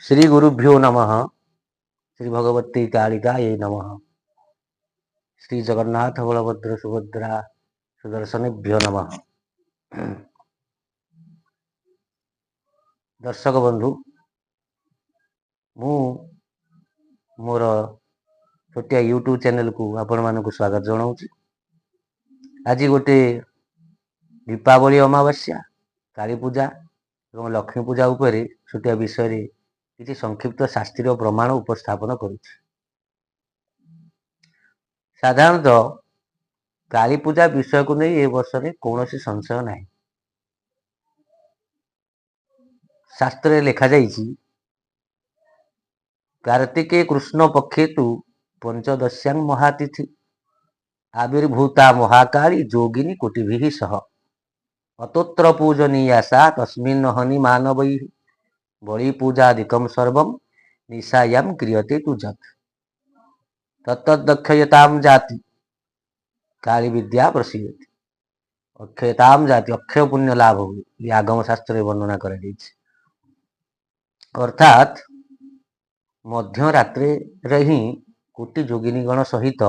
श्री गुरुभ्यो नमः। श्री भगवती कालिकायै नमः। श्री जगन्नाथ बलभद्र सुभद्रा सुदर्शनेभ्यो नमः। दर्शक बंधु, मु मोर छोटिया यूट्यूब चैनल को आपण मानक स्वागत जनाऊँ। आज गोटे दीपावली अमावास्या, काली पूजा और लक्ष्मी पूजा उपरे छोटिया विषय किसी संक्षिप्त शास्त्रीय प्रमाण उपस्थापन करुछि। साधारणतः काली पूजा विषय को नहीं ए वर्ष में कौन संशय नहीं। शास्त्र लिखा जाइछि, कार्तिके कृष्ण पक्षे तु पंचदश्यां महातिथि आविर्भूता महाकाली जोगिनी कोटिभिः सह अतोत्र पूजनीया सा तस्मिन् हनि मानवैः बलि पूजादिकं सर्वं निशायां क्रियते तु जत् तत्तदक्षयतां जाति काली विद्या प्रसीदति। अक्षयताम जाति अक्षय पुण्य लाभ हुए, आगम शास्त्र वर्णना कर। अर्थात मध्यरात्रे ही कोटि जोगिनीगण सहित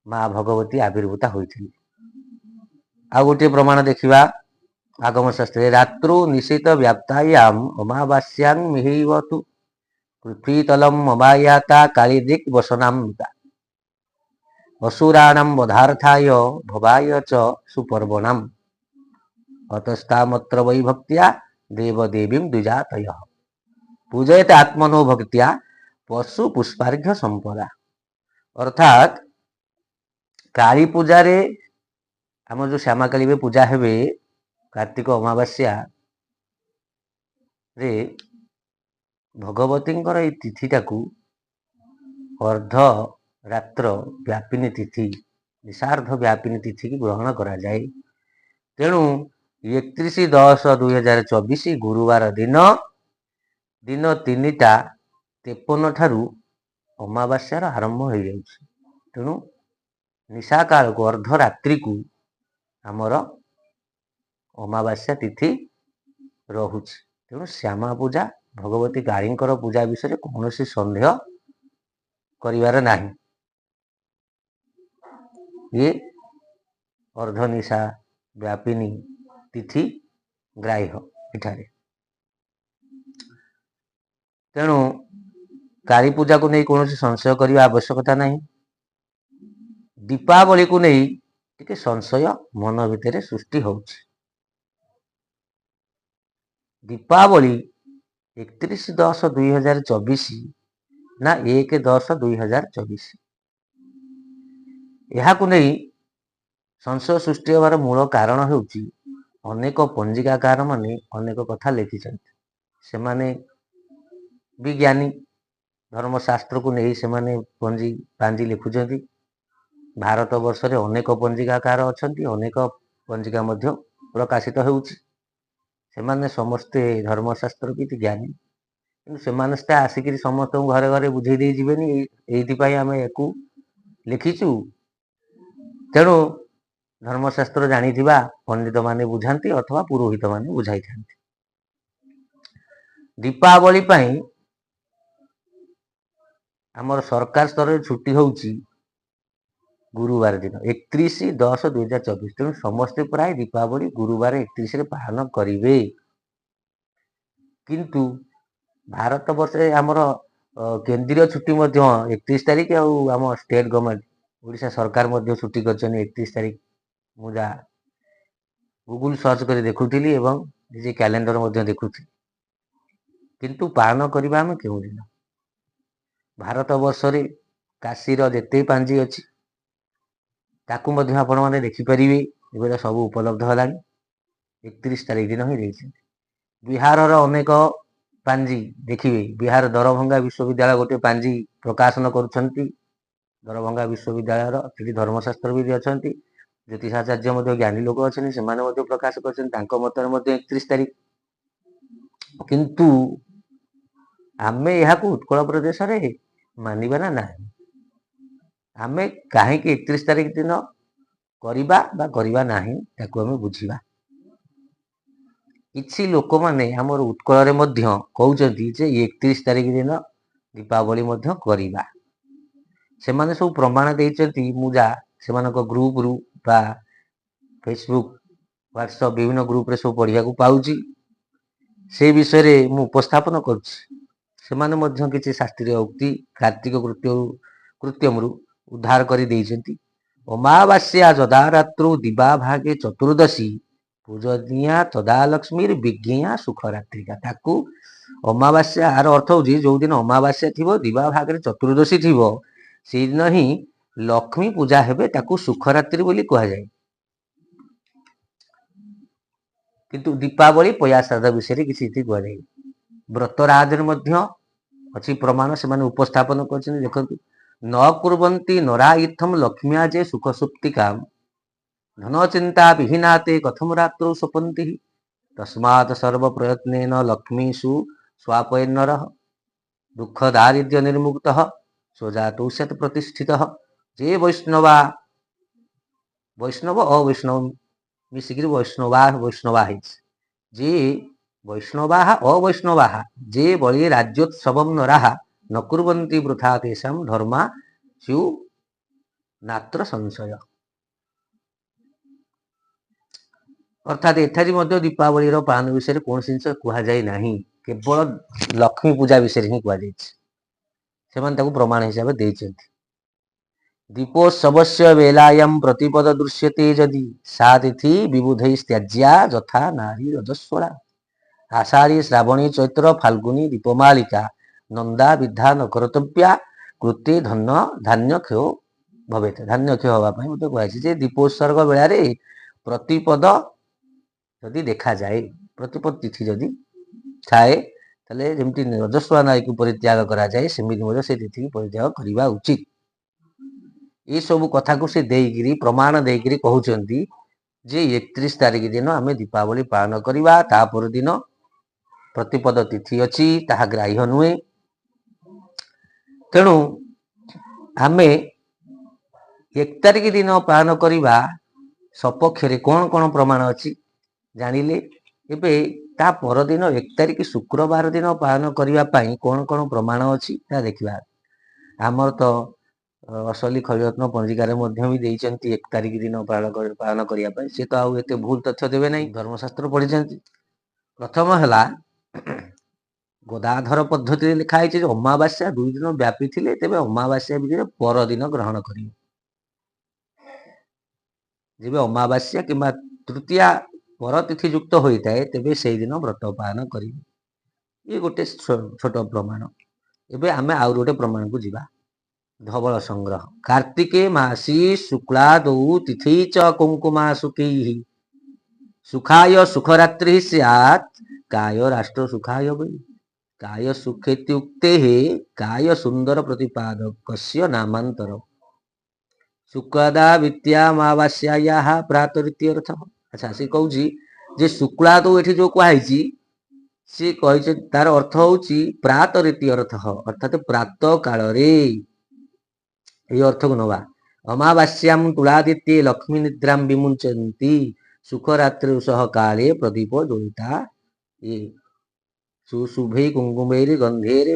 माँ भगवती आविर्भूता होती। आ गोटे प्रमाण देखा आगम शास्त्र, रात्रो निशित व्याप्तायाम अमावास्यां मिहैवतु पृथ्वीतलम अमायाता कालीदिक् वसनामृता असुराणां वधार्थाय भवाय च सुपर्वणम् अतस्तामत्र वै भक्त्या देवदेवीं द्विजातयः पूजयते आत्मनो भक्त्या पशु पुष्पार्घ्य संपदा। अर्थात काली पूजा रे आम जो श्यामा काली पूजा हेबे कार्तिक अमावास्या रे भगवतींकर ए तिथिटाकू अर्ध रात्र व्यापिनी तिथि, निशार्ध व्यापिनी तिथि की ग्रहण करा जाए। तेणु 31/10/2024 गुरुवार दिन दिन 3टा 53 ठारू अमावास्यार आरंभ हो जाउछि। तेणु निशा काल को अर्धरात्रि को आमर अमावास्या तिथि रहुछि। तेणु श्यामा पूजा भगवती कालींकर पूजा विषय कौन सन्देह करिवार नाही। ये अर्धनिशा व्यापिनी तिथि ग्राह्य इठारे। तेणु काली पूजा को नहीं कौन संशय करने आवश्यकता नहीं। दीपावली को नहीं टिके संशय मन भितर सृष्टि होउछि। दीपावली 31/10/2024 ना 1/10/2024 यह नहीं संशय सृष्टि होवार मूल कारण होउछि अनेक पंजिकाकार माने अनेक कथा लिखिछन्ति। सेमाने विज्ञानी धर्मशास्त्र को नहीं सेमाने पंजी पांजी लिखुछन्ति। भारत वर्ष रे अनेक पंजिकाकार अछन्ति, अनेक पंजिका मध्य प्रकाशित होउछि। सेमाने समस्ते धर्मशास्त्र की ज्ञानी, किंतु सेमाने आसिक समस्त घरे घरे बुझे दे जीवेनी। एइथिपाई आमे एकु लिखिछु। तेणु धर्मशास्त्र जानिथिबा पंडित माने बुझांती अथवा पुरोहित माने बुझाई थांती। दीपावली पाई आमर सरकार स्तर छुट्टी होउछि गुरुवार दिन 31/10/2024। तेणु समस्ते प्राय दीपावली गुरुवार 31 रे पालन करिवे। किंतु भारत वर्ष आमर केंद्रीय छुट्टी मध्य 31 तारिख आम स्टेट गवर्नमेंट ओडिशा सरकार मध्य छुट्टी करछन 31 तारिख। मुझा गूगल सर्च कर देखुथिली एवं निजे कैलेंडर मध्य देखुथि। किंतु पालन करबा हम केउ दिन भारत वर्ष रे काशीर जेते पांजी अछि ताकू मध्य आपण माने देखि परिबे। एबे सब उपलब्ध हलानी 31 तारिख दिन ही रही। बिहार अनेक पांजी देखिए, बिहार दरभंगा विश्वविद्यालय गोटे पांजी प्रकाशन करुछन्ति। दरभंगा विश्वविद्यालय धर्मशास्त्र विद अछन्ति, ज्योतिषाचार्य मध्य ज्ञानी लोक अछन्ति, सेमाने मध्य प्रकाश करछन्ति तांको मतरे मध्य 31 तारिख। किंतु आमे यहाकू उत्कल प्रदेश रे मानिबा ना नाही। आमे काहेकि 31 तारिख दिन करिबा बा करिबा नाही ताकू आमे बुझिबा। କିଛି ଲୋକମାନେ ଆମର ଉତ୍କଳରେ ମଧ୍ୟ କହୁଛନ୍ତି ଯେ 31 ତାରିଖ ଦିନ ଦୀପାବଳି ମଧ୍ୟ କରିବା। ସେମାନେ ସବୁ ପ୍ରମାଣ ଦେଇଛନ୍ତି। ମୁଁ ସେମାନଙ୍କ ଗ୍ରୁପରୁ ବା ଫେସବୁକ୍, ହ୍ୱାଟ୍ସଆପ୍ ବିଭିନ୍ନ ଗ୍ରୁପରେ ସବୁ ପଢ଼ିବାକୁ ପାଉଛି। ସେ ବିଷୟରେ ମୁଁ ଉପସ୍ଥାପନ କରୁଛି। ସେମାନେ ମଧ୍ୟ କିଛି ଶାସ୍ତ୍ରୀୟ ଉକ୍ତି କାର୍ତ୍ତିକ କୃତ୍ୟମରୁ ଉଦ୍ଧାର କରି ଦେଇଛନ୍ତି। ଅମାବାସ୍ୟା ଯଦା ରାତ୍ରୁ ଦିବା ଭାଗେ ଚତୁର୍ଦ୍ଦଶୀ ପୂଜନୀୟା ତଦା ଲକ୍ଷ୍ମୀର ବିଜ୍ଞା ସୁଖ ରାତ୍ରିକା। ତାକୁ ଅମାବାସ୍ୟା, ଆର ଅର୍ଥ ହଉଛି ଯୋଉଦିନ ଅମାବାସ୍ୟା ଥିବ, ଦିବା ଭାଗରେ ଚତୁର୍ଦ୍ଦଶୀ ଥିବ, ସେଇଦିନ ହିଁ ଲକ୍ଷ୍ମୀ ପୂଜା ହେବେ। ତାକୁ ସୁଖରାତ୍ରି ବୋଲି କୁହାଯାଏ। କିନ୍ତୁ ଦୀପାବଳି ପୟା ଶ୍ରାଦ୍ଧ ବିଷୟରେ କିଛି ଏଠି କୁହାଯାଏ। ବ୍ରତରାଜରେ ମଧ୍ୟ ଅଛି ପ୍ରମାଣ, ସେମାନେ ଉପସ୍ଥାପନ କରିଛନ୍ତି। ଦେଖନ୍ତୁ, ନ କୁର୍ବନ୍ତି ନରା ଇଥମ ଲକ୍ଷ୍ମ୍ୟା ଯେ ସୁଖ ସୁପ୍ତିକାମ ଧନ ଚିନ୍ତା ବିହୀନାତେ କଥମ ରାତ୍ରौ ସ୍ୱପନ୍ତି ତସ୍ମାତ୍ ସର୍ବ ପ୍ରୟତ୍ନେନ ଲକ୍ଷ୍ମୀଷୁ ସ୍ୱାପୟନ୍ନରଃ ଦୁଃଖ ଦାରିଦ୍ର୍ୟ ନିର୍ମୁକ୍ତଃ ସ୍ୱଜାତୌ ସତ୍ ପ୍ରତିଷ୍ଠିତଃ। ଯେ ବୈଷ୍ଣବ ଅବୈଷ୍ଣବ ମିଶିକିରି ବୈଷ୍ଣବା ହେଇଛି। ଯେ ବୈଷ୍ଣବା ଅବୈଷ୍ଣବା ଯେ ବଳି ରାଜ୍ୟୋତ୍ସବଂ ନରାଃ ନ କୁର୍ବନ୍ତି ବୃଥା ତେଷାଂ ଧର୍ମା ସ୍ୟୁ ନାତ୍ର ସଂଶୟ। ଅର୍ଥାତ୍ ଏଠାରେ ମଧ୍ୟ ଦୀପାବଳିର ପାଳନ ବିଷୟରେ କୌଣସି ଜିନିଷ କୁହାଯାଇ ନାହିଁ, କେବଳ ଲକ୍ଷ୍ମୀ ପୂଜା ବିଷୟରେ ହିଁ କୁହାଯାଇଛି। ସେମାନେ ତାକୁ ପ୍ରମାଣ ହିସାବରେ ଦେଇଛନ୍ତି। ଦୀପୋତ୍ସବସ୍ୟ ବେଲାୟାଂ ପ୍ରତିପଦ ଦୃଶ୍ୟତେ ଯଦି ସା ତିଥି ବିବୁଧୈସ୍ତ୍ୟାଜ୍ୟା ଯଥା ନାରୀ ରଜସ୍ୱଳା ଆଷାଢ଼ୀ ଶ୍ରାବଣୀ ଚୈତ୍ର ଫାଲ୍ଗୁନୀ ଦୀପମାଳିକା ନନ୍ଦା ବିଦ୍ଧା ନ କରତବ୍ୟା କୃତେ ଧାନ୍ୟ କ୍ଷୟ ଭବେତ। ଧାନ୍ୟ କ୍ଷୟ ହେବା ପାଇଁ ମୋତେ କୁହାଯାଇଛି ଯେ ଦୀପୋତ୍ସର୍ଗ ବେଳାରେ ପ୍ରତିପଦ ଯଦି ଦେଖାଯାଏ, ପ୍ରତିପଦ ତିଥି ଯଦି ଥାଏ, ତାହେଲେ ଯେମିତି ରଜସ୍ୱଳା ନାରୀକୁ ପରିତ୍ୟାଗ କରାଯାଏ, ସେମିତି ମଧ୍ୟ ସେ ତିଥିକୁ ପରିତ୍ୟାଗ କରିବା ଉଚିତ। ଏସବୁ କଥାକୁ ସେ ଦେଇକିରି ପ୍ରମାଣ ଦେଇକିରି କହୁଛନ୍ତି ଯେ 31 ତାରିଖ ଦିନ ଆମେ ଦୀପାବଳି ପାଳନ କରିବା। ତା ପରଦିନ ପ୍ରତିପଦ ତିଥି ଅଛି, ତାହା ଗ୍ରାହ୍ୟ ନୁହେଁ। ତେଣୁ ଆମେ 1 ତାରିଖ ଦିନ ପାଳନ କରିବା ସପକ୍ଷରେ କଣ କଣ ପ୍ରମାଣ ଅଛି ଜାଣିଲେ। ଏବେ ତା ପରଦିନ 1 ତାରିଖ ଶୁକ୍ରବାର ଦିନ ପାଳନ କରିବା ପାଇଁ କଣ କଣ ପ୍ରମାଣ ଅଛି ତାହା ଦେଖିବା। ଆମର ତ ଅସଲି ଖଳିରତ୍ନ ପଞ୍ଜିକାରେ ମଧ୍ୟ ବି ଦେଇଛନ୍ତି 1 ତାରିଖ ଦିନ ପାଳନ କରିବା ପାଇଁ। ସେ ତ ଆଉ ଏତେ ଭୁଲ ତଥ୍ୟ ଦେବେ ନାହିଁ, ଧର୍ମଶାସ୍ତ୍ର ପଢିଛନ୍ତି। ପ୍ରଥମ ହେଲା ଗଦାଧର ପଦ୍ଧତିରେ ଲେଖା ହେଇଛି ଯେ ଅମାବାସ୍ୟା 2 ଦିନ ବ୍ୟାପିଥିଲେ ତେବେ ଅମାବାସ୍ୟା ଭିତରେ ପରଦିନ ଗ୍ରହଣ କରିବେ। ଯେବେ ଅମାବାସ୍ୟା କିମ୍ବା ତୃତୀୟା ପରତିଥି ଯୁକ୍ତ ହୋଇଥାଏ, ତେବେ ସେଇଦିନ ବ୍ରତ ପାଳନ କରିବେ। ଇଏ ଗୋଟେ ଛୋଟ ପ୍ରମାଣ। ଏବେ ଆମେ ଆଉ ଗୋଟେ ପ୍ରମାଣକୁ ଯିବା। ଧବଳ ସଂଗ୍ରହ। କାର୍ତ୍ତିକେ ମାସୀ ଶୁକ୍ଲା ଦୌ ତିଥି ଚ କୁଙ୍କୁମା ସୁଖୈଃ ସୁଖାୟ ସୁଖରାତ୍ରି ସ୍ୟାତ୍ କାୟ ରାଷ୍ଟ୍ର ସୁଖାୟ ବୈ। କାୟ ସୁଖେତ୍ୟୁକ୍ତେଃ କାୟ ସୁନ୍ଦର ପ୍ରତିପାଦକସ୍ୟ ନାମାନ୍ତର ଶୁକ୍ଲାଦା ବିଦ୍ୟାମାବାସ୍ୟାୟାଃ ପ୍ରାତରିତ୍ୟର୍ଥ। ଆଚ୍ଛା, ସେ କହୁଛି ଯେ ଶୁକ୍ଲାଦୌ ଏଠି ଯୋଉ କୁହାଯାଇଛି, ସେ କହିଛି ତାର ଅର୍ଥ ହଉଛି ପ୍ରାତରିତ୍ୟର୍ଥ, ଅର୍ଥାତ ପ୍ରାତ କାଳରେ। এই ଅର୍ଥକୁ ନବା। ଅମାବାସ୍ୟାଂ ତୁଳାଦିତ୍ୟେ ଲକ୍ଷ୍ମୀ ନିଦ୍ରାଂ ବିମୁଞ୍ଚନ୍ତି ସୁଖରାତ୍ରି ସହ କାଳେ ପ୍ରଦୀପ ଜ୍ୱଳିତା ସୁଶୁଭୈ କୁଙ୍କୁମୈର୍ ଗନ୍ଧୈର୍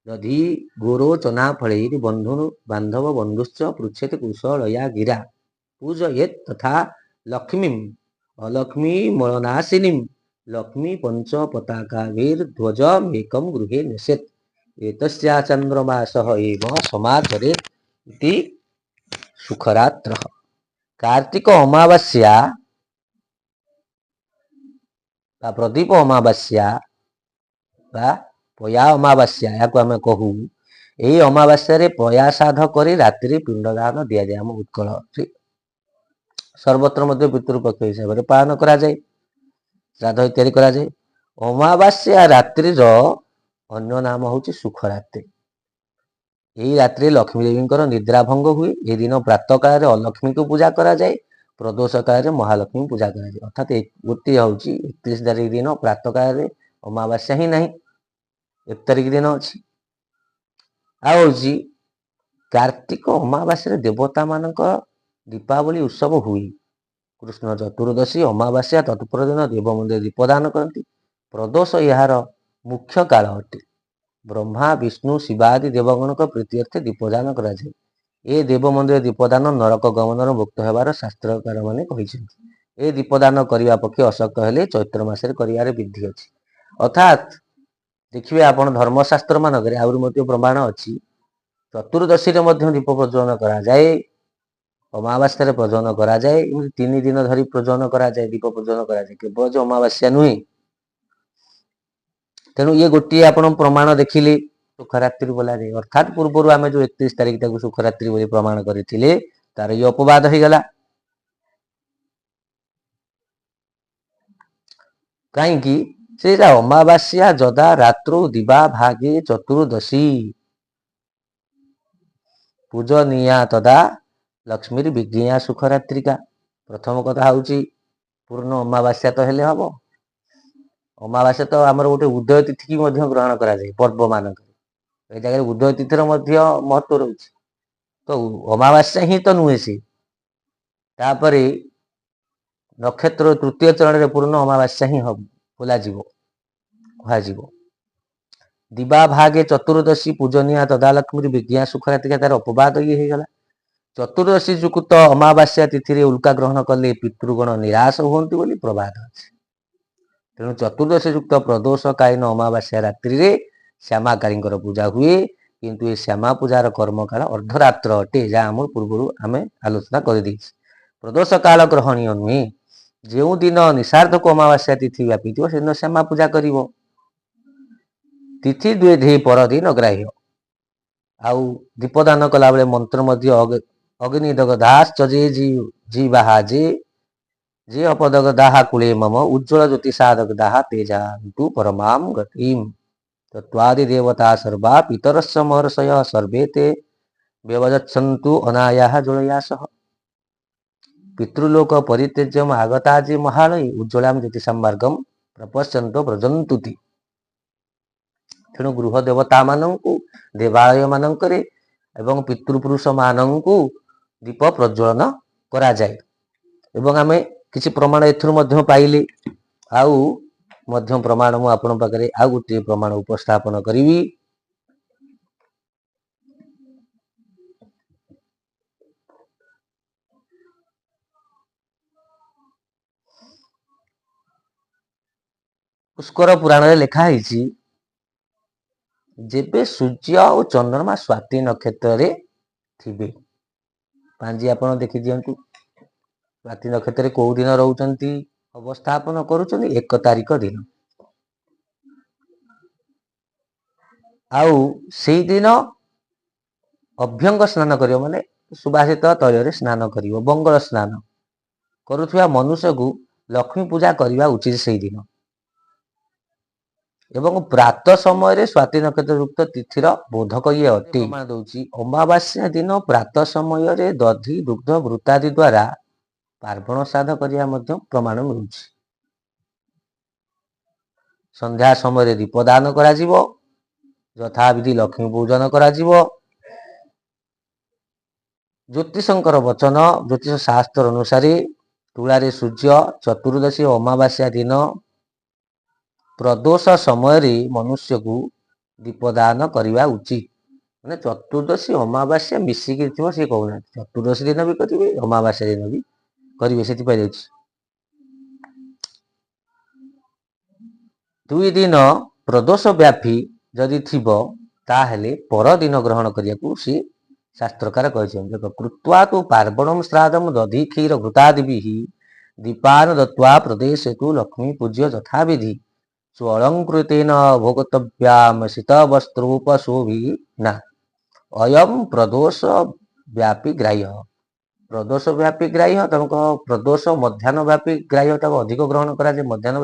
ଦଧି ଗୋରୋଚନା ଫଳୈର୍ ବନ୍ଧୁ ବାନ୍ଧବ ବନ୍ଧୁଶ୍ଚ ପୃଚ୍ଛେତ୍ କୁଶଳୟା ଗିରା ପୂଜୟେତ୍ ତଥା ଲକ୍ଷ୍ମୀଂ ଅଲକ୍ଷ୍ମୀ ମଳନାଶିନୀଂ ଲକ୍ଷ୍ମୀ ପଞ୍ଚ ପତାକାଭିର୍ ଧ୍ୱଜମେକଂ ଗୃହେ ନ୍ୟସେତ୍ ଏତସ୍ୟା ଚନ୍ଦ୍ରମାସଃ ଏବ ସମାଚରେତ୍ ଇତି ସୁଖରାତ୍ରଃ। କାର୍ତ୍ତିକ ଅମାବାସ୍ୟା ବା ପ୍ରଦୀପ ଅମାବାସ୍ୟା ବା ପୟା ଅମାବାସ୍ୟା ଏହାକୁ ଆମେ କହୁ। ଏହି ଅମାବାସ୍ୟାରେ ପୟା ଶ୍ରାଦ୍ଧ କରି ରାତିରେ ପିଣ୍ଡଦାନ ଦିଆଯାଏ। ଆମ ଉତ୍କଳରେ ସର୍ବତ୍ର ମଧ୍ୟ ପିତୃପକ୍ଷ ହିସାବରେ ପାଳନ କରାଯାଏ, ଶ୍ରାଦ୍ଧ ଇତ୍ୟାଦି କରାଯାଏ। ଅମାବାସ୍ୟା ରାତ୍ରିର ଅନ୍ୟ ନାମ ହେଉଛି ସୁଖରାତ୍ରି। ଏହି ରାତ୍ରିରେ ଲକ୍ଷ୍ମୀ ଦେବୀଙ୍କର ନିଦ୍ରା ଭଙ୍ଗ ହୁଏ। ଏହି ଦିନ ପ୍ରାତଃ କାଳରେ ଅଲକ୍ଷ୍ମୀଙ୍କୁ ପୂଜା କରାଯାଏ, ପ୍ରଦୋଷ କାଳରେ ମହାଲକ୍ଷ୍ମୀ ପୂଜା କରାଯାଏ। ଅର୍ଥାତ୍ ଗୋଟିଏ ହେଉଛି 31 ତାରିଖ ଦିନ ପ୍ରାତଃ କାଳରେ ଅମାବାସ୍ୟା ହିଁ ନାହିଁ, 1 ତାରିଖ ଦିନ ଅଛି। ଆଉ ହେଉଛି କାର୍ତ୍ତିକ ଅମାବାସ୍ୟାରେ ଦେବତା ମାନଙ୍କ ଦୀପାବଳି ଉତ୍ସବ ହୁଏ। कृष्ण चतुर्दशी अमावास्या तत्पर दिन देव मंदिर दीपदान करती। प्रदोष यार मुख्य काल अटे। ब्रह्मा विष्णु शिवादि देवगण प्रीत्यर्थे दीपदान कराए। ए देव मंदिर दीपदान नरक गमन मुक्त होबार शास्त्रकार मैंने कहते। ए दीपदान करने पक्षे अशक्त हेले चैत्र मासरे करियार विधि अच्छी। अर्थात देखिए आप धर्मशास्त्र मानक आहरी प्रमाण अच्छी। चतुर्दशी दीप प्रज्वलन कराए, अमावास्या प्रज्वलन कराए, 3 दिन धरी प्रज्वलन कराए, दीप प्रज्वलन कराए, केवल जो अमावास्या नुहे। तेणु ये गोटे आप प्रमाण देखिले सुखरात्रि बोला जाए। अर्थात पूर्व आम जो 31 तारिख सुखरात्रि बोली प्रमाण करते तार ये अपवाद हो गला। कहीं से अमावास्या जदा रात्रौ दिवा भागे चतुर्दशी पूजनीया तदा लक्ष्मी विज्ञा सुखरात्रिका। प्रथम कथा हूँ पूर्ण अमावास्या तो हेले हम। अमावास्या तो आमर गोटे उदय तिथि की ग्रहण कराए पर्व मानक जगह उदय तिथि महत्व रही। तो अमावास्या ही तो नुहे सी नक्षत्र तृतीय चरण में पूर्ण अमावास्या ही हम बोला कह। दिवा भागे चतुर्दशी पूजनीय तदा लक्ष्मी विज्ञा सुखरात्रिका तार अपवाद ये होगा। चतुर्दशी युक्त अमावास्या तिथि उल्का ग्रहण कले पितृगण निराश हुंती बोली प्रवाद अच्छे। तेणु चतुर्दशी युक्त प्रदोष कालीन अमावास्या रात्रि रे श्यामाकारी पूजा हुए। किंतु ये श्यामा पूजार कर्मकाल अर्धरात्र अटे जहाँ आम पूर्व आम आलोचना कर। प्रदोष काल ग्रहणीय नुहे। जो दिन निषार्धक अमावास्या तिथि व्यापी से दिन श्यामा पूजा कर। तिथि दुए परदिन ग्राह्य। आउ दीपदान कला बेले मंत्र अग्निदग दास चजे जी बाहाजे जे अपदग दाहा कुले मम उज्ज्वल ज्योति साधक दाहा तेजान्तु परमाम गतिम। तत्वादि देवता सर्वा पितरस्य महर्षय सर्वे ते व्यवजत्सन्तु अनायाः ज्वलयासः। पितृलोक परित्यज्यम आगता जे महालय उज्ज्वलाम ज्योतिषां मार्गम प्रपश्यन्तो व्रजन्तुति। तेणु गृह देवता मानंकु देवालय मानकरे एवं पितृपुरुष मानंकु दीप प्रज्वलन करा जाए। एवं आमे किसी प्रमाण एथुर पाइले। आउ मध्य प्रमाण मु आपण पाखरे आ गोटे प्रमाण उपस्थापन करी। पुष्कर पुराण रे लिखा है जेबे सूर्य और चंद्रमा स्वाति नक्षत्र रे थिबे। पांजी आपण देखि दियंतु स्वाति नक्षत्र कौ दिन रोचंती अवस्थापन करुचंती 1 तारिख दिन। आउ से दिन अभ्यंग स्नान करियो माने सुभाषित तैल रे स्नान करियो। बंगल स्नान करुथुवा मनुष्य को लक्ष्मी पूजा करवा उचित से दिन। एवं प्रात समय रे स्वाति नक्षत्र युक्त तिथिर बोधक ये अटे। अमावास्या दिन प्रात समय रे दधि दुग्ध वृत्तादि द्वारा पार्वण श्राद्ध करिया मध्य प्रमाण मिलुछि। संध्या समय रे दीपदान करा जिवो। यथाविधि लक्ष्मी पूजन करा जिवो। ज्योतिषंकर वचन ज्योतिष शास्त्र अनुसार तुलारे सूर्य चतुर्दशी अमावास्या दिन प्रदोष समय रे मनुष्य को दीपदान करवा उचित। मैंने चतुर्दशी अमावास्या मिसिकी थी सी कहना चतुर्दशी दिन भी करेंगे अमावास्या दिन भी करेंगे से 2 दिन प्रदोष व्यापी जदि थिब ताहेले परदिन ग्रहण करिया सी शास्त्रकार कहते। कृत्वा तो पार्वणम श्राद्धम दधि क्षीर घृतादि दीपान दत्वा प्रदेश हेतु लक्ष्मी पूज्य यथा विधि स्वलंकृतेन भोगतव्याम शीत वस्त्रोपशोभिना अयम प्रदोष व्यापी ग्राह्य। प्रदोष व्यापी ग्राह्य तमक प्रदोष मध्याह्न व्यापी ग्राह्य अधिक ग्रहण करा मध्याह्न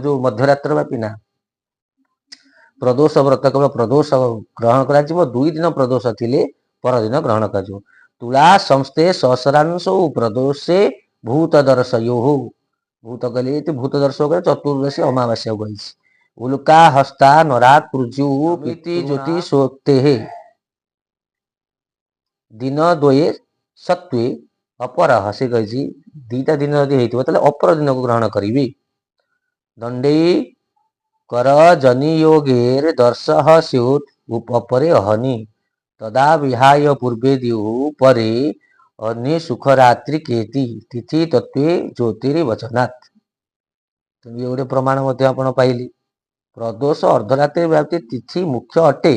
जो मध्यरात्र व्यापी ना प्रदोष व्रत केवल प्रदोष ग्रहण करा 2 दिन प्रदोष थिले परदिन ग्रहण कर। तुला संस्थे सहस्रांशो प्रदोषे भूत दर्शयो भूत गली भूत दर्शक चतुर्दशी अमावास्या गई। उल्का हस्ता नरात पृजु ज्योति सोक्ते दिन द्वये सत्वे ଅପରହ ସେ କହିଛି ଦିଟା ଦିନ ଯଦି ହେଇଥିବ ତାହେଲେ ଅପର ଦିନକୁ ଗ୍ରହଣ କରିବି। ଦଣ୍ଡେଇ କର ଜନି ଯୋଗେର ଦର୍ଶହ ସ୍ୟୁତ୍ ଅପରେ ଅହନି ତଦା ବିହାୟ ପୂର୍ବେ ଦିହୁ ପରେ ଅନ୍ୟ ସୁଖ ରାତ୍ରି କେତି ତିଥି ତତ୍ତ୍ୱେ ଜ୍ୟୋତିରେ ବଚନାତ୍। ଇଏ ଗୋଟେ ପ୍ରମାଣ ମଧ୍ୟ ଆପଣ ପାଇଲି। ପ୍ରଦୋଷ ଅର୍ଦ୍ଧରାତ୍ରି ବ୍ୟାପ୍ତି ତିଥି ମୁଖ୍ୟ ଅଟେ।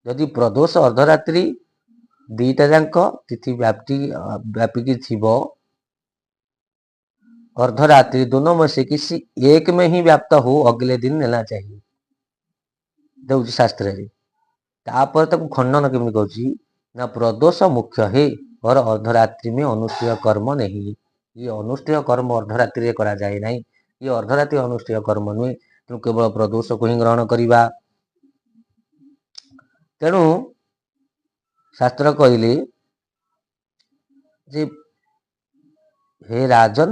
ଯଦି ପ୍ରଦୋଷ ଅର୍ଦ୍ଧରାତ୍ରି ଦିଟା ଯାକ ତିଥି व्यापिकी थिबो अर्धरात्रि दोनों में से किसी एक में ही व्याप्त हो अगले दिन लेना चाहिए दौर शास्त्र रे। तापर तक खंडन केमी कहूँ ना प्रदोष मुख्य है और अर्धरात्रि में अनुष्ठेय कर्म नहीं। ये अनुष्ठेय कर्म अर्धरात्रि करा जाए नहीं। ये अर्धरात्रि अनुष्ठेय कर्म नुहे तेणु केवल प्रदोष को ही ग्रहण करवा। तेणु शास्त्र कहले जे हे राजन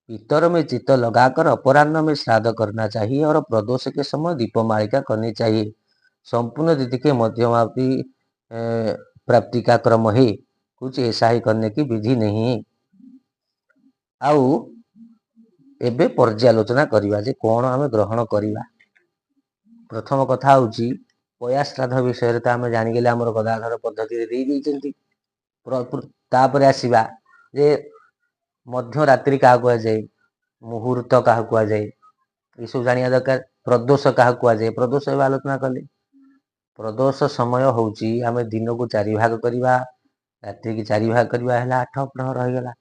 पितर में चित्त लगाकर अपराह्न में श्राद्ध करना चाहिए और प्रदोष के समय दीपमालिका करनी चाहिए। संपूर्ण तिथि के मध्यमावधि प्राप्ति का क्रम है, कुछ ऐसा ही करने की विधि नहीं। आउ एबे पर्यालोचना करिवा जे कोन आमे ग्रहण करिवा। प्रथम कथा होची पया श्राद्ध विषय तो आम जानीगले आमर गदाधर पद्धति रे तापर आसीबा जे मध्य रात्रि क्या कहुए मुहूर्त क्या कहुए ये सब जाना दरकार। प्रदोष क्या कहुए प्रदोष आलोचना कले प्रदोष समय होची आमे दिन को 4 भाग करवा रात्रि की 4 भाग करवा है 8 प्रहर रहीगला।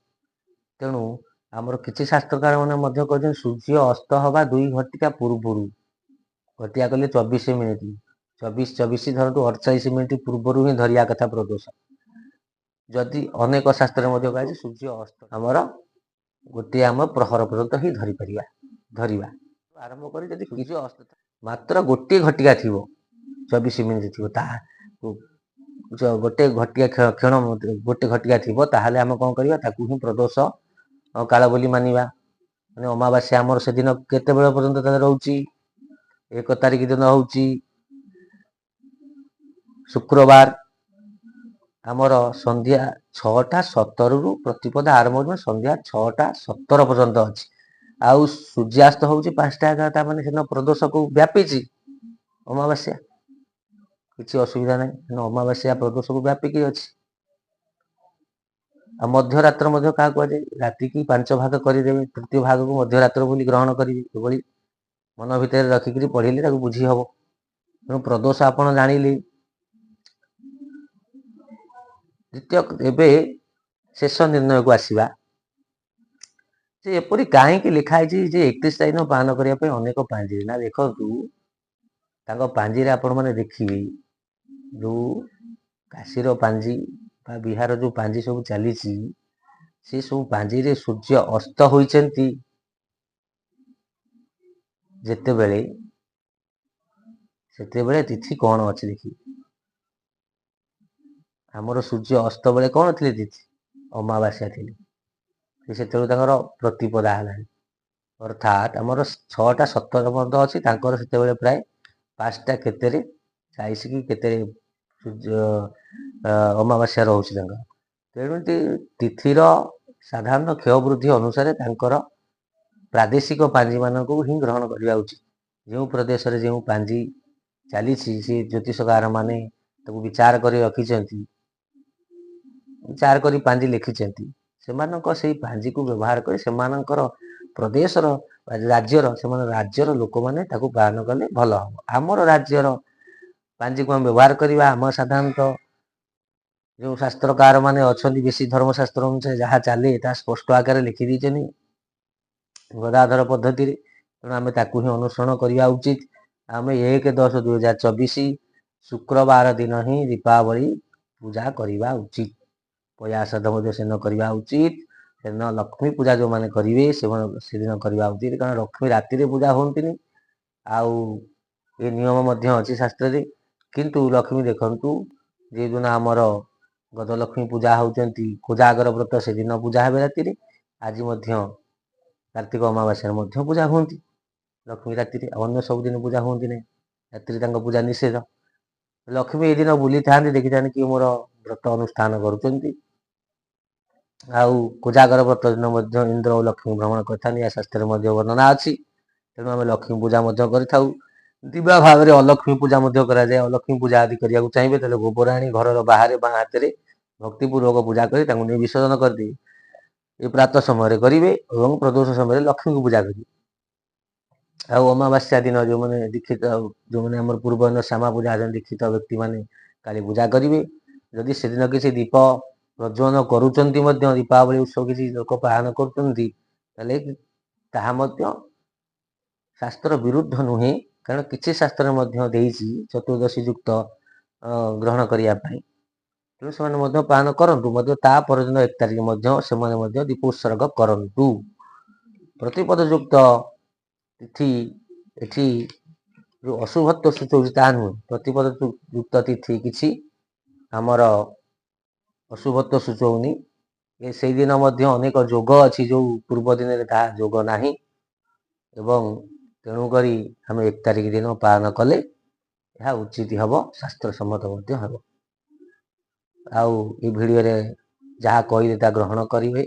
तेणु आमर किसी शास्त्रकार मैंने कहते सूर्य अस्त हवा 2 घटिका पूर्व घटिया कले 24 मिनिट 24 धरतु 48 मिनिट पूर्व ही धरिया कथा प्रदोष। जदि अनेक शास्त्र कहे सूर्य अस्त आमर गोटे आम प्रहर पर्यंत ही धरी परिया धरिया आरंभ कर सूर्य अस्त मात्र गोटे घटिका थी 24 मिनिट थी गोटे घटिया क्षण गोटे घटिका थी आम कौन करवा ताकू ही प्रदोष काल बोली मानिबा। माने अमावास्या आमर से दिन केते बेल पर्यंत रोची 1 तारिख दिन होची शुक्रवार आमर संध्या 6:17 रु प्रतिपदा आरंभ हो संध्या 6:17 पर्यंत अच्छी आउ सूर्यास्त हूँ 5:11 मान से प्रदोष को व्यापी अमावास्या किसी असुविधा नहीं अमावास्या प्रदोष को व्यापिकी अच्छी। मध्यरात्र क्या कहुए राति की 5 भाग करदे तृतीय भाग को मध्यरात्र बोली ग्रहण करी मन भितर रखिक पढ़े बुझी हम। तेणु प्रदोष आपड़ जानिले द्वितीय एबे शेष निर्णय को आसवा जे एपरी कहीं लिखाई 31 तारीख पालन करने अनेक पांजी ना देखु पांजी आपण मैंने देखिए जो काशीर पांजी बिहार जो पांजी सब चली सी सब पांजी रे सूर्य अस्त होती जिते बेले तिथि कौन अच्छी देखिए आमर सूर्य अस्त बेले कौन थे तिथि अमावास्या थी से प्रतिपदा है अर्थात आमर 6:17 पर्यंत अच्छी से प्राय 5टा केते 40 कि केते सूर्य अमावास्या रोचे तेणु तिथिर साधारण क्षय वृद्धि अनुसार प्रादेशिक पांजी मान को ही ग्रहण करवा उचित। जो प्रदेश में जो पांजी चली ज्योतिषकार माने विचार कर रखिंट विचार कर पांजी लिखिं से पांजी को व्यवहार कर प्रदेशर राज्यर लोक मैंने पालन कले भल हम। आमर राज्यर पांजी को व्यवहार करवा आम साधारणतः जो शास्त्रकार माने अच्छा बेसी धर्मशास्त्र अनुसार जहाँ चले स्पष्ट आकार लिखिदी गदाधर पद्धति तेणु आम ही अनुसरण करवा उचित। आम 1/10/2024 शुक्रवार दिन ही दीपावली पूजा करवा उचित। पया श्राद्ध सेन करवा उचित सेन लक्ष्मी पूजा जो मैंने करेंगे से दिन करवा उचित कारण लक्ष्मी राति पूजा होती आउ ये नियम अच्छी शास्त्र किंतु लक्ष्मी देखु जे दिन आमर गजलक्ष्मी पूजा होती कोजागर व्रत से दिन पूजा हे राति आज कार्तिक अमावास्या पूजा होती लक्ष्मी राति अन्य सब दिन पूजा होती नहीं रात्रि पूजा निषेध। लक्ष्मी ये दिन बुली था देखी था कि मोर व्रत अनुष्ठान करुँच ଆଉ କୋଜାଗର ବ୍ରତ ଦିନ ମଧ୍ୟ ଇନ୍ଦ୍ର ଓ ଲକ୍ଷ୍ମୀ ଭ୍ରମଣ କରିଥାନ୍ତି, ଏହା ଶାସ୍ତ୍ରରେ ମଧ୍ୟ ବର୍ଣ୍ଣନା ଅଛି। ତେଣୁ ଆମେ ଲକ୍ଷ୍ମୀ ପୂଜା ମଧ୍ୟ କରିଥାଉ। ଦିବା ଭାବରେ ଅଲକ୍ଷ୍ମୀ ପୂଜା ମଧ୍ୟ କରାଯାଏ। ଅଲକ୍ଷ୍ମୀ ପୂଜା ଆଦି କରିବାକୁ ଚାହିଁବେ ତାହେଲେ ଗୋବର ଆଣି ଘରର ବାହାରେ ବାଁ ହାତରେ ଭକ୍ତିପୂର୍ବକ ପୂଜା କରି ତାଙ୍କୁ ନେଇ ବିସର୍ଜନ କରିଦେଇ ଏ ପ୍ରାତଃ ସମୟରେ କରିବେ ଏବଂ ପ୍ରଦୋଷ ସମୟରେ ଲକ୍ଷ୍ମୀଙ୍କୁ ପୂଜା କରିବେ। ଆଉ ଅମାବାସ୍ୟା ଦିନ ଯେଉଁମାନେ ଦୀକ୍ଷିତ, ଯେଉଁମାନେ ଆମର ପୂର୍ବ ଶ୍ୟାମା ପୂଜା ଦୀକ୍ଷିତ ବ୍ୟକ୍ତିମାନେ କାଳୀ ପୂଜା କରିବେ। ଯଦି ସେଦିନ କିଛି ଦୀପ ପ୍ରଜ୍ୱଳନ କରୁଛନ୍ତି ମଧ୍ୟ, ଦୀପାବଳି ଉତ୍ସବ କିଛି ଲୋକ ପାଳନ କରୁଛନ୍ତି, ତାହେଲେ ତାହା ମଧ୍ୟ ଶାସ୍ତ୍ର ବିରୁଦ୍ଧ ନୁହେଁ। କାରଣ କିଛି ଶାସ୍ତ୍ରରେ ମଧ୍ୟ ଦେଇଛି ଚତୁର୍ଦ୍ଦଶୀ ଯୁକ୍ତ ଗ୍ରହଣ କରିବା ପାଇଁ। ତେଣୁ ସେମାନେ ମଧ୍ୟ ପାଳନ କରନ୍ତୁ, ମଧ୍ୟ ତା ପରଦିନ 1 ତାରିଖ ମଧ୍ୟ ସେମାନେ ମଧ୍ୟ ଦୀପ ଉତ୍ସର୍ଗ କରନ୍ତୁ। ପ୍ରତିପଦ ଯୁକ୍ତ ତିଥି ଏଠି ଯେଉଁ ଅଶୁଭତ୍ୱ ସୂଚଉଛି ତାହା ନୁହେଁ। ପ୍ରତିପଦ ଯୁକ୍ତ ତିଥି କିଛି ଆମର ଅଶୁଭତ୍ୱ ସୂଚଉନି। ସେଇଦିନ ମଧ୍ୟ ଅନେକ ଯୋଗ ଅଛି, ଯେଉଁ ପୂର୍ବ ଦିନରେ ତାହା ଯୋଗ ନାହିଁ। ଏବଂ ତେଣୁକରି ଆମେ 1 ତାରିଖ ଦିନ ପାଳନ କଲେ ଏହା ଉଚିତ ହେବ, ଶାସ୍ତ୍ର ସମ୍ମତ ମଧ୍ୟ ହେବ। ଆଉ ଏ ଭିଡ଼ିଓରେ ଯାହା କହିଲେ ତାହା ଗ୍ରହଣ କରିବେ,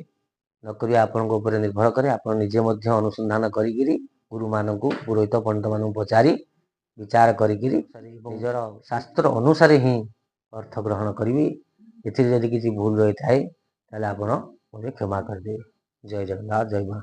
ନ କରିବେ ଆପଣଙ୍କ ଉପରେ ନିର୍ଭର କରେ। ଆପଣ ନିଜେ ମଧ୍ୟ ଅନୁସନ୍ଧାନ କରିକିରି ଗୁରୁମାନଙ୍କୁ, ପୁରୋହିତ ପଣ୍ଡିତମାନଙ୍କୁ ପଚାରି ବିଚାର କରିକିରି ନିଜର ଶାସ୍ତ୍ର ଅନୁସାରେ ହିଁ ଅର୍ଥ ଗ୍ରହଣ କରିବି। ଏଥିରେ ଯଦି କିଛି ଭୁଲ ରହିଥାଏ ତାହେଲେ ଆପଣ ମୋତେ କ୍ଷମା କରିଦେବେ। ଜୟ ଜଗନ୍ନାଥ, ଜୟ ମା।